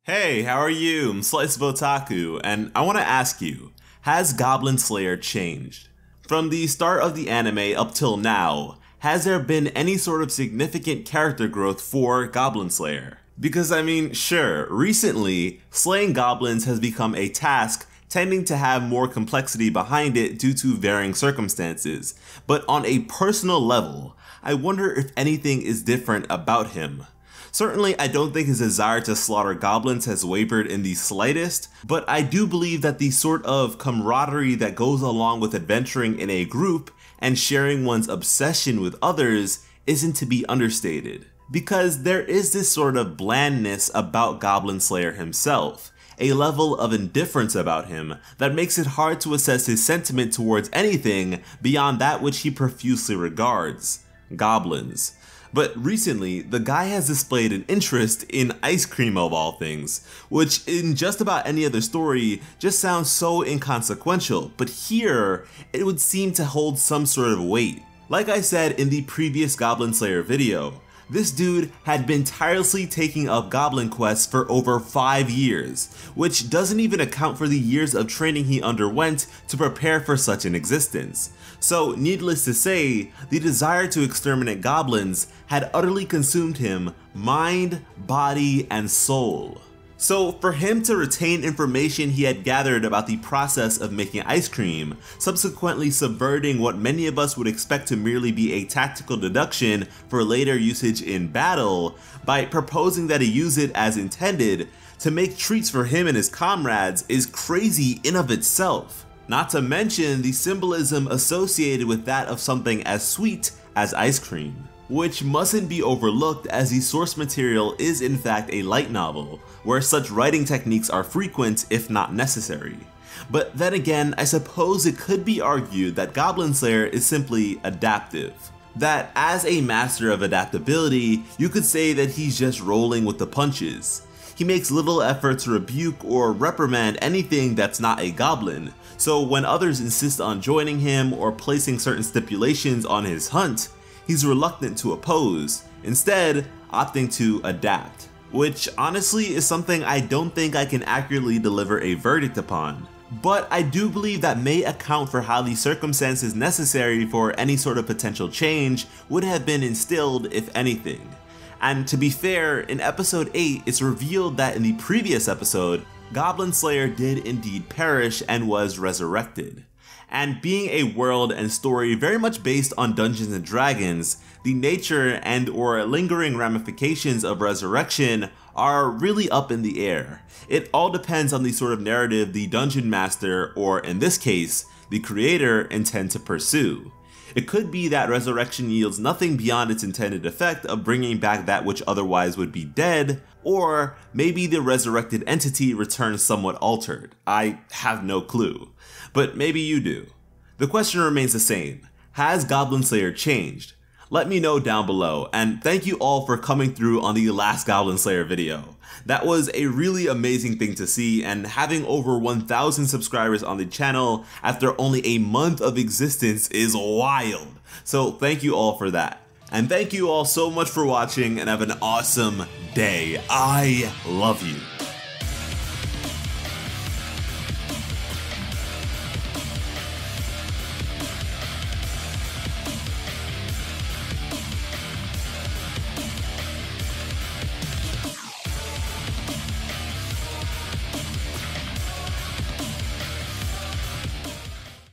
Hey, how are you? I'm Slice of Otaku, and I want to ask you, has Goblin Slayer changed? From the start of the anime up till now, has there been any sort of significant character growth for Goblin Slayer? Because sure, recently, slaying goblins has become a task tending to have more complexity behind it due to varying circumstances, but on a personal level, I wonder if anything is different about him. Certainly, I don't think his desire to slaughter goblins has wavered in the slightest, but I do believe that the sort of camaraderie that goes along with adventuring in a group and sharing one's obsession with others isn't to be understated. Because there is this sort of blandness about Goblin Slayer himself, a level of indifference about him that makes it hard to assess his sentiment towards anything beyond that which he profusely regards: goblins. But recently, the guy has displayed an interest in ice cream of all things, which in just about any other story just sounds so inconsequential, but here, it would seem to hold some sort of weight. Like I said in the previous Goblin Slayer video, this dude had been tirelessly taking up goblin quests for over 5 years, which doesn't even account for the years of training he underwent to prepare for such an existence. So needless to say, the desire to exterminate goblins had utterly consumed him, mind, body, and soul. So for him to retain information he had gathered about the process of making ice cream, subsequently subverting what many of us would expect to merely be a tactical deduction for later usage in battle, by proposing that he use it as intended to make treats for him and his comrades, is crazy in of itself. Not to mention the symbolism associated with that of something as sweet as ice cream, which mustn't be overlooked as the source material is in fact a light novel, where such writing techniques are frequent if not necessary. But then again, I suppose it could be argued that Goblin Slayer is simply adaptive. That as a master of adaptability, you could say that he's just rolling with the punches. He makes little effort to rebuke or reprimand anything that's not a goblin, so when others insist on joining him or placing certain stipulations on his hunt, he's reluctant to oppose, instead opting to adapt. Which honestly is something I don't think I can accurately deliver a verdict upon. But I do believe that may account for how the circumstances necessary for any sort of potential change would have been instilled, if anything. And to be fair, in episode 8 it's revealed that in the previous episode, Goblin Slayer did indeed perish and was resurrected. And being a world and story very much based on Dungeons and Dragons, the nature and or lingering ramifications of resurrection are really up in the air. It all depends on the sort of narrative the dungeon master, or in this case, the creator, intend to pursue. It could be that resurrection yields nothing beyond its intended effect of bringing back that which otherwise would be dead, or maybe the resurrected entity returns somewhat altered. I have no clue. But maybe you do. The question remains the same: has Goblin Slayer changed? Let me know down below, and thank you all for coming through on the last Goblin Slayer video. That was a really amazing thing to see, and having over 1,000 subscribers on the channel after only a month of existence is wild. So thank you all for that. And thank you all so much for watching, and have an awesome day. I love you.